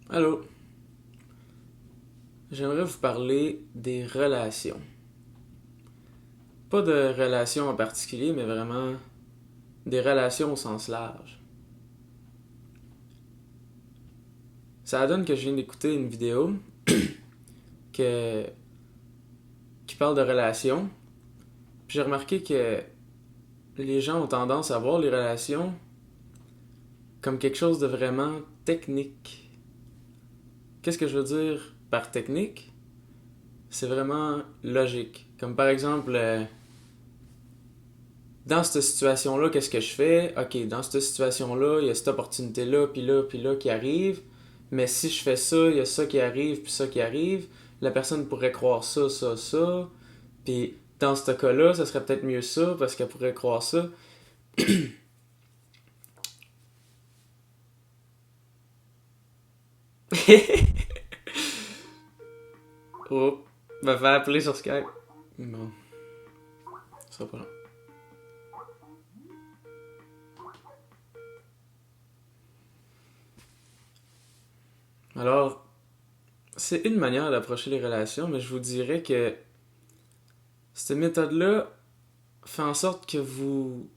Allô, j'aimerais vous parler des relations. Pas de relations en particulier, mais vraiment des relations au sens large. Ça donne que je viens d'écouter une vidéo que, qui parle de relations. Puis j'ai remarqué que les gens ont tendance à voir les relations comme quelque chose de vraiment technique. Qu'est-ce que je veux dire par technique? C'est vraiment logique. Comme par exemple, dans cette situation-là, qu'est-ce que je fais? Ok, dans cette situation-là, il y a cette opportunité-là, puis là qui arrive. Mais si je fais ça, il y a ça qui arrive, puis ça qui arrive. La personne pourrait croire ça, ça, ça. Puis dans ce cas-là, ça serait peut-être mieux ça, parce qu'elle pourrait croire ça. Oh, va faire appeler sur Skype. Bon, ça sera pas long. Alors, c'est une manière d'approcher les relations, mais je vous dirais que cette méthode-là fait en sorte que vous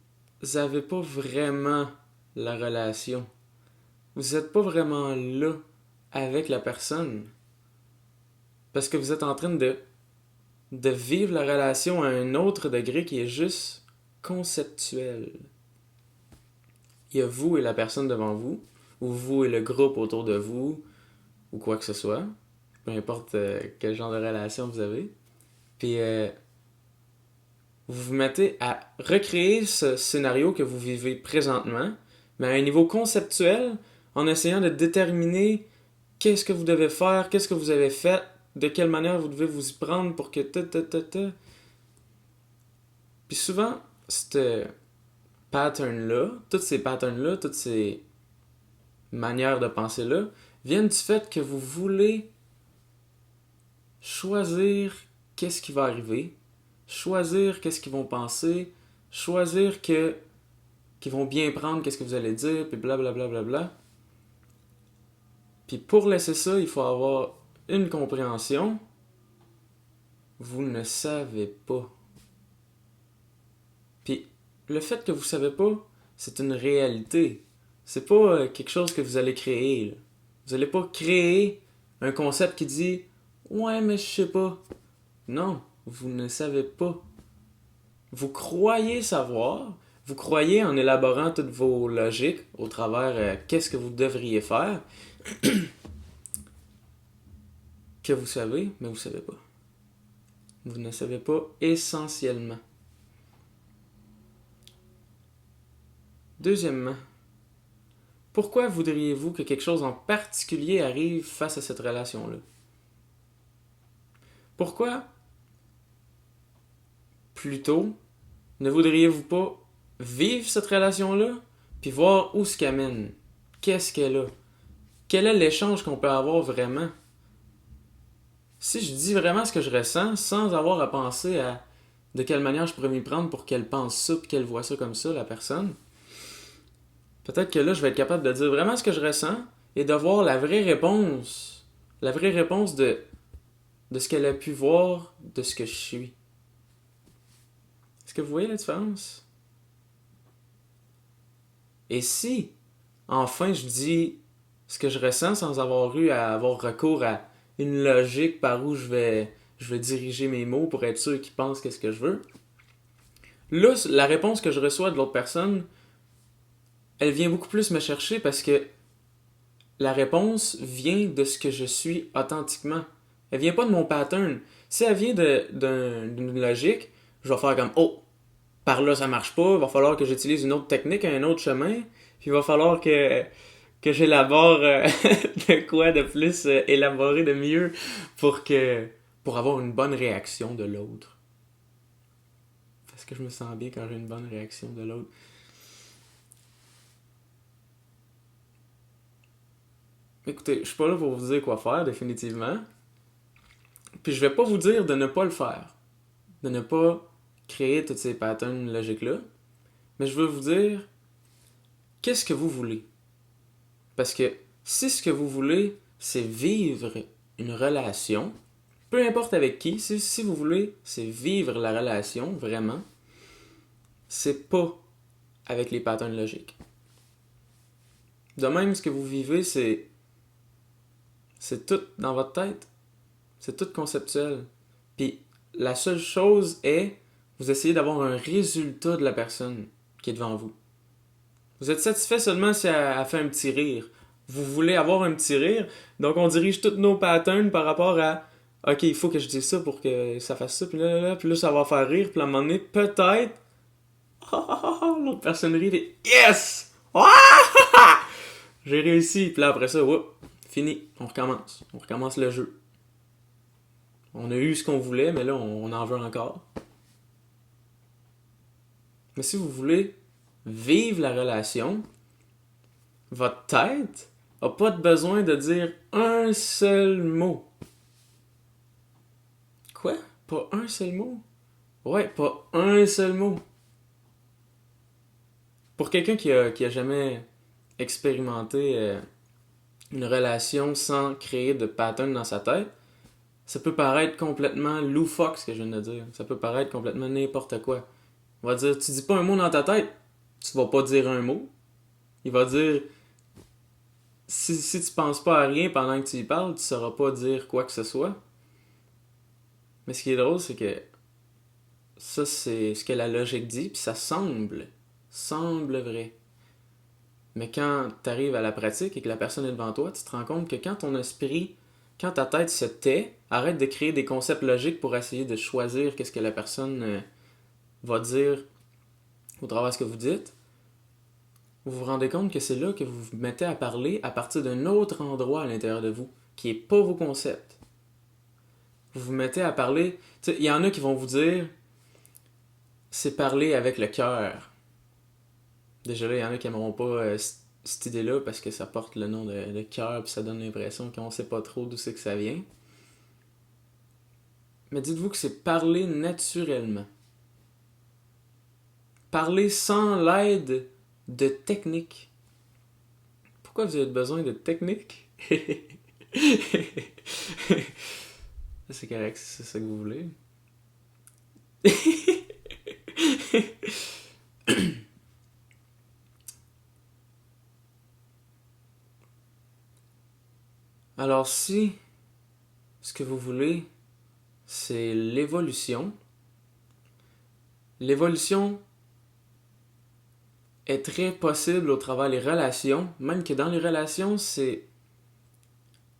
avez pas vraiment la relation. Vous n'êtes pas vraiment là avec la personne. Parce que vous êtes en train de vivre la relation à un autre degré qui est juste conceptuel. Il y a vous et la personne devant vous, ou vous et le groupe autour de vous, ou quoi que ce soit. Peu importe quel genre de relation vous avez. Puis vous vous mettez à recréer ce scénario que vous vivez présentement, mais à un niveau conceptuel, en essayant de déterminer qu'est-ce que vous devez faire, qu'est-ce que vous avez fait, de quelle manière vous devez vous y prendre pour que ta. Puis souvent, cette pattern-là, toutes ces patterns-là, toutes ces manières de penser-là, viennent du fait que vous voulez choisir qu'est-ce qui va arriver, choisir qu'est-ce qu'ils vont penser, choisir que qu'ils vont bien prendre qu'est-ce que vous allez dire, puis blablabla. Bla, bla, bla, bla. Puis pour laisser ça, il faut avoir une compréhension. Vous ne savez pas. Puis le fait que vous savez pas, c'est une réalité. C'est pas quelque chose que vous allez créer. Là. Vous allez pas créer un concept qui dit ouais mais je sais pas. Non, vous ne savez pas. Vous croyez savoir, vous croyez en élaborant toutes vos logiques au travers qu'est-ce que vous devriez faire, que vous savez, mais vous savez pas. Vous ne savez pas essentiellement. Deuxièmement, pourquoi voudriez-vous que quelque chose en particulier arrive face à cette relation-là? Pourquoi, plutôt, ne voudriez-vous pas vivre cette relation-là, puis voir où ce qu'elle mène? Qu'est-ce qu'elle a? Quel est l'échange qu'on peut avoir vraiment? Si je dis vraiment ce que je ressens, sans avoir à penser à de quelle manière je pourrais m'y prendre pour qu'elle pense ça, puis qu'elle voit ça comme ça, la personne, peut-être que là, je vais être capable de dire vraiment ce que je ressens et de voir la vraie réponse de ce qu'elle a pu voir de ce que je suis. Est-ce que vous voyez la différence? Et si, enfin, je dis ce que je ressens sans avoir eu à avoir recours à une logique par où je vais diriger mes mots pour être sûr qu'ils pensent qu'est-ce que je veux, là, la réponse que je reçois de l'autre personne, elle vient beaucoup plus me chercher parce que la réponse vient de ce que je suis authentiquement. Elle vient pas de mon pattern. Si elle vient d'une logique, je vais faire comme oh, par là ça marche pas, il va falloir que j'utilise une autre technique, un autre chemin, puis il va falloir que j'élabore de quoi de plus élaboré de mieux pour avoir une bonne réaction de l'autre. Est-ce que je me sens bien quand j'ai une bonne réaction de l'autre? Écoutez, je suis pas là pour vous dire quoi faire, définitivement. Puis je vais pas vous dire de ne pas le faire. De ne pas créer toutes ces patterns logiques-là. Mais je veux vous dire, qu'est-ce que vous voulez? Parce que si ce que vous voulez, c'est vivre une relation, peu importe avec qui, si vous voulez, c'est vivre la relation, vraiment, c'est pas avec les patterns logiques. De même, ce que vous vivez, c'est tout dans votre tête. C'est tout conceptuel. Puis la seule chose est, vous essayez d'avoir un résultat de la personne qui est devant vous. Vous êtes satisfait seulement si elle fait un petit rire. Vous voulez avoir un petit rire, donc on dirige tous nos patterns par rapport à OK, il faut que je dise ça pour que ça fasse ça, puis là ça va faire rire, puis à un moment donné, peut-être, l'autre personne rit, et yes! J'ai réussi, puis là après ça, fini, on recommence le jeu. On a eu ce qu'on voulait, mais là on en veut encore. Mais si vous voulez vivre la relation, votre tête n'a pas de besoin de dire un seul mot. Quoi? Pas un seul mot? Ouais, pas un seul mot. Pour quelqu'un qui a jamais expérimenté une relation sans créer de pattern dans sa tête, ça peut paraître complètement loufoque ce que je viens de dire. Ça peut paraître complètement n'importe quoi. On va dire, tu dis pas un mot dans ta tête, tu vas pas dire un mot. Il va dire, si tu penses pas à rien pendant que tu y parles, tu sauras pas dire quoi que ce soit. Mais ce qui est drôle, c'est que ça, c'est ce que la logique dit, puis ça semble vrai. Mais quand tu arrives à la pratique et que la personne est devant toi, tu te rends compte que quand ta tête se tait, arrête de créer des concepts logiques pour essayer de choisir qu'est-ce que la personne va dire au travers de ce que vous dites, vous vous rendez compte que c'est là que vous vous mettez à parler à partir d'un autre endroit à l'intérieur de vous, qui n'est pas vos concepts. Vous vous mettez à parler... Il y en a qui vont vous dire, c'est parler avec le cœur. Déjà là, il y en a qui n'aimeront pas cette idée-là parce que ça porte le nom de cœur puis ça donne l'impression qu'on ne sait pas trop d'où c'est que ça vient. Mais dites-vous que c'est parler naturellement. Parler sans l'aide de technique. Pourquoi vous avez besoin de technique? C'est correct, c'est ça que vous voulez. Alors si ce que vous voulez, c'est l'évolution, l'évolution est très possible au travers des relations, même que dans les relations, c'est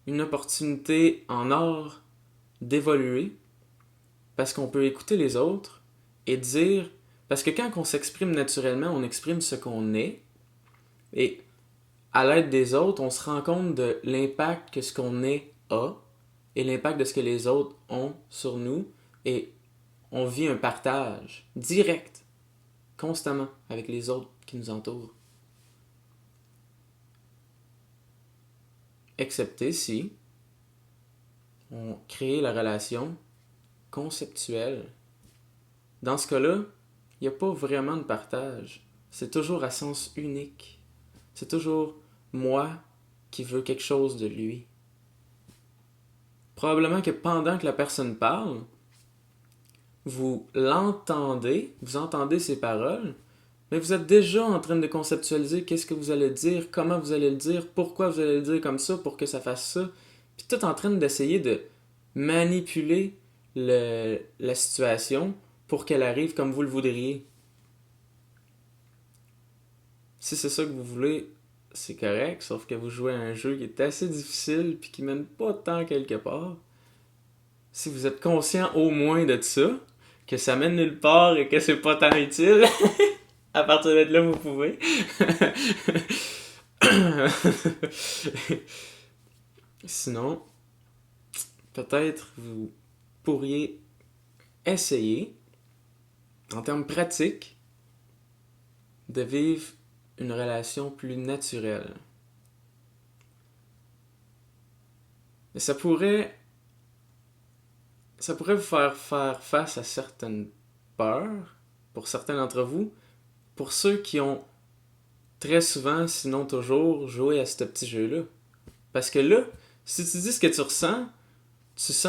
une opportunité en or d'évoluer, parce qu'on peut écouter les autres et dire... Parce que quand on s'exprime naturellement, on exprime ce qu'on est, et à l'aide des autres, on se rend compte de l'impact que ce qu'on est a, et l'impact de ce que les autres ont sur nous, et on vit un partage direct, constamment, avec les autres qui nous entourent. Excepté si on crée la relation conceptuelle. Dans ce cas-là, il n'y a pas vraiment de partage. C'est toujours à sens unique. C'est toujours moi qui veux quelque chose de lui. Probablement que pendant que la personne parle, vous l'entendez, vous entendez ses paroles, mais vous êtes déjà en train de conceptualiser qu'est-ce que vous allez dire, comment vous allez le dire, pourquoi vous allez le dire comme ça pour que ça fasse ça. Puis tout en train d'essayer de manipuler la situation pour qu'elle arrive comme vous le voudriez. Si c'est ça que vous voulez, c'est correct, sauf que vous jouez à un jeu qui est assez difficile puis qui mène pas tant quelque part. Si vous êtes conscient au moins de ça, que ça mène nulle part et que c'est pas tant utile, à partir de là, vous pouvez. Sinon, peut-être vous pourriez essayer, en termes pratiques, de vivre une relation plus naturelle. Mais ça pourrait vous faire face à certaines peurs, pour certains d'entre vous, pour ceux qui ont très souvent, sinon toujours, joué à ce petit jeu-là. Parce que là, Si tu dis ce que tu sens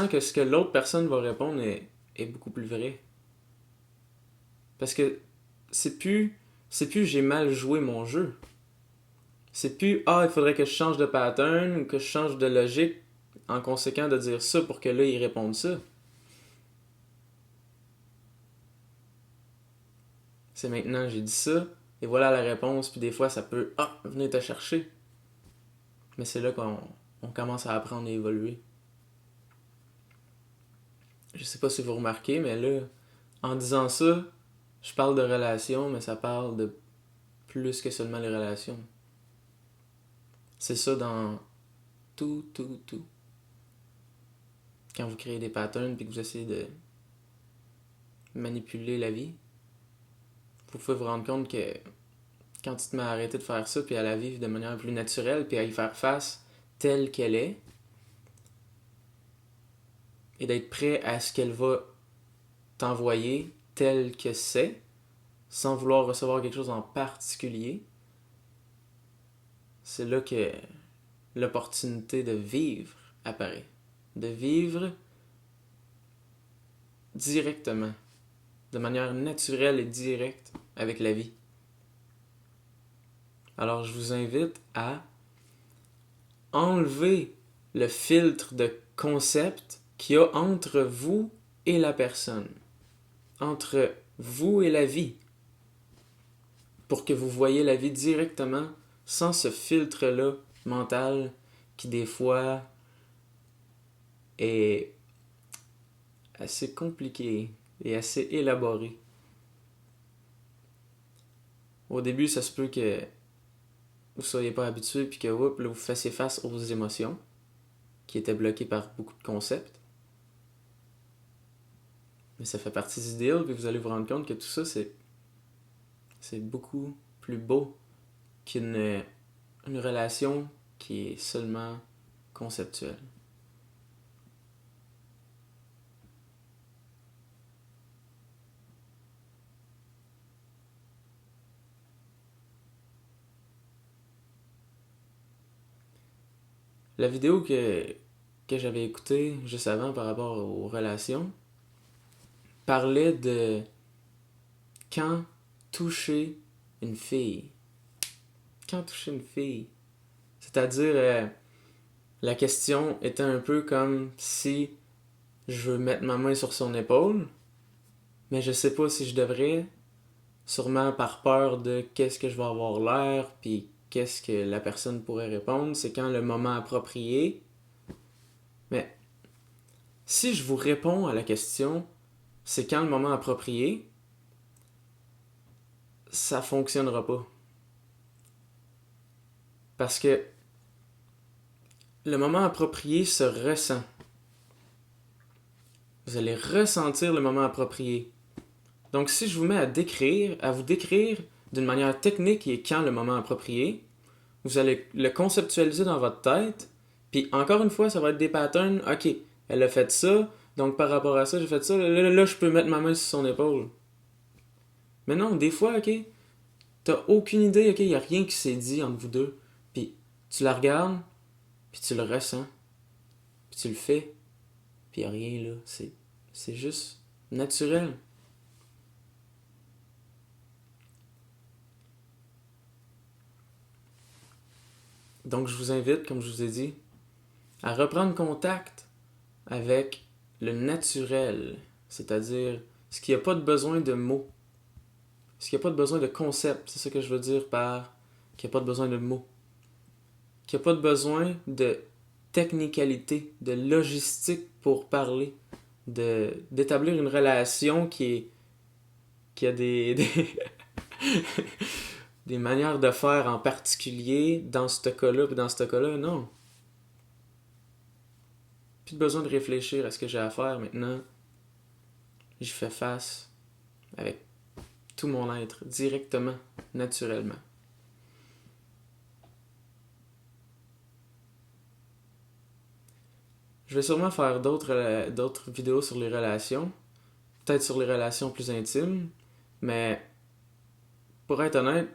que ce que l'autre personne va répondre est beaucoup plus vrai. Parce que c'est plus, c'est plus j'ai mal joué mon jeu. C'est plus il faudrait que je change de pattern ou que je change de logique en conséquent de dire ça pour que là il réponde ça. C'est maintenant j'ai dit ça et voilà la réponse, puis des fois ça peut venir te chercher. Mais c'est là qu'on commence à apprendre et évoluer. Je sais pas si vous remarquez, mais là, en disant ça, je parle de relations, mais ça parle de plus que seulement les relations. C'est ça dans tout, tout, tout. Quand vous créez des patterns puis que vous essayez de manipuler la vie, vous pouvez vous rendre compte que quand tu te mets à arrêter de faire ça puis à la vivre de manière plus naturelle puis à y faire face telle qu'elle est et d'être prêt à ce qu'elle va t'envoyer tel que c'est sans vouloir recevoir quelque chose en particulier, c'est là que l'opportunité de vivre apparaît. De vivre directement, de manière naturelle et directe avec la vie. Alors je vous invite à enlever le filtre de concept qu'il y a entre vous et la personne, entre vous et la vie, pour que vous voyez la vie directement sans ce filtre-là mental qui des fois est assez compliqué et assez élaboré. Au début, ça se peut que vous soyez pas habitué puis que là, vous fassiez face aux émotions qui étaient bloquées par beaucoup de concepts. Mais ça fait partie du deal, puis vous allez vous rendre compte que tout ça, c'est beaucoup plus beau qu'une relation qui est seulement conceptuelle. La vidéo que j'avais écoutée juste avant par rapport aux relations parlait de quand toucher une fille. Quand toucher une fille. C'est-à-dire, la question était un peu comme si je veux mettre ma main sur son épaule, mais je sais pas si je devrais, sûrement par peur de qu'est-ce que je vais avoir l'air, puis qu'est-ce que la personne pourrait répondre. C'est quand le moment approprié. Mais si je vous réponds à la question, c'est quand le moment approprié, ça fonctionnera pas. Parce que le moment approprié se ressent. Vous allez ressentir le moment approprié. Donc si je vous mets à vous décrire d'une manière technique et quand le moment approprié, vous allez le conceptualiser dans votre tête, puis encore une fois, ça va être des patterns. Ok, elle a fait ça, donc par rapport à ça, j'ai fait ça, là je peux mettre ma main sur son épaule. Mais non, des fois, ok, t'as aucune idée, ok, y a rien qui s'est dit entre vous deux, puis tu la regardes, puis tu le ressens, puis tu le fais, puis y a rien là, c'est juste naturel. Donc je vous invite, comme je vous ai dit, à reprendre contact avec le naturel, c'est-à-dire ce qui n'a pas de besoin de mots, ce qui n'a pas de besoin de concept, c'est ça que je veux dire par qu'il n'y a pas de besoin de mots, qu'il n'y a pas de besoin de technicalité, de logistique pour parler, d'établir une relation qui a des manières de faire en particulier dans ce cas-là puis dans ce cas-là, non. Plus de besoin de réfléchir à ce que j'ai à faire maintenant. J'y fais face avec tout mon être, directement, naturellement. Je vais sûrement faire d'autres vidéos sur les relations, peut-être sur les relations plus intimes, mais pour être honnête,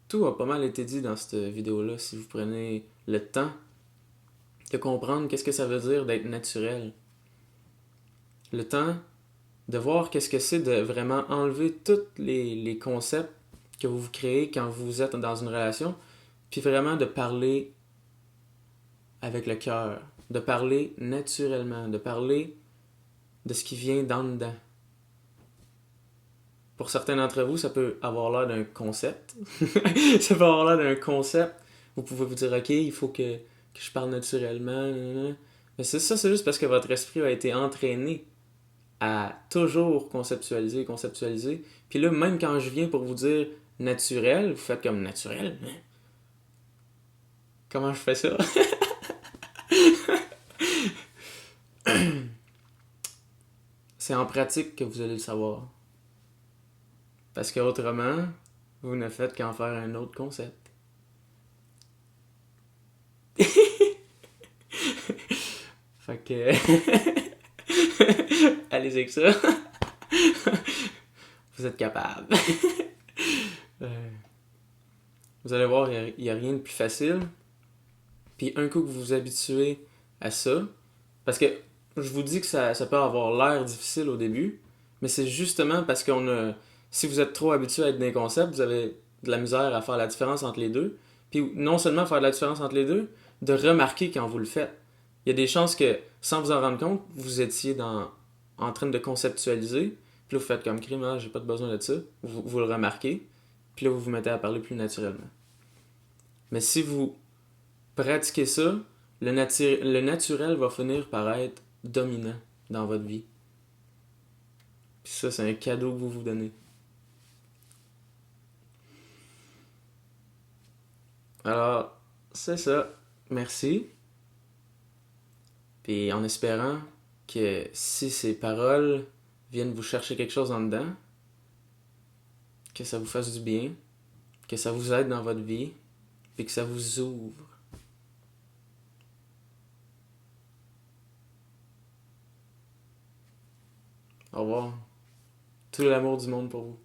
tout a pas mal été dit dans cette vidéo-là si vous prenez le temps de comprendre qu'est-ce que ça veut dire d'être naturel. Le temps de voir qu'est-ce que c'est de vraiment enlever tous les concepts que vous vous créez quand vous êtes dans une relation, puis vraiment de parler avec le cœur, de parler naturellement, de parler de ce qui vient d'en dedans. Pour certains d'entre vous, ça peut avoir l'air d'un concept. Ça peut avoir l'air d'un concept. Vous pouvez vous dire, OK, il faut que je parle naturellement. Nanana. Mais c'est juste parce que votre esprit a été entraîné à toujours conceptualiser, conceptualiser. Puis là, même quand je viens pour vous dire naturel, vous faites comme naturel. Comment je fais ça? C'est en pratique que vous allez le savoir. Parce que autrement, vous ne faites qu'en faire un autre concept. Fait que. Allez avec ça. Vous êtes capable. Euh, vous allez voir, il n'y a rien de plus facile. Puis un coup que vous vous habituez à ça, parce que je vous dis que ça peut avoir l'air difficile au début, mais c'est justement parce qu'on a. Si vous êtes trop habitué à être dans les concepts, vous avez de la misère à faire la différence entre les deux. Puis non seulement faire la différence entre les deux, de remarquer quand vous le faites. Il y a des chances que, sans vous en rendre compte, vous étiez en train de conceptualiser, puis là vous faites comme crime, ah, j'ai pas besoin de ça. Vous le remarquez, puis là vous vous mettez à parler plus naturellement. Mais si vous pratiquez ça, le naturel va finir par être dominant dans votre vie. Puis ça, c'est un cadeau que vous vous donnez. Alors, c'est ça. Merci. Puis en espérant que si ces paroles viennent vous chercher quelque chose en dedans, que ça vous fasse du bien, que ça vous aide dans votre vie, puis que ça vous ouvre. Au revoir. Tout l'amour du monde pour vous.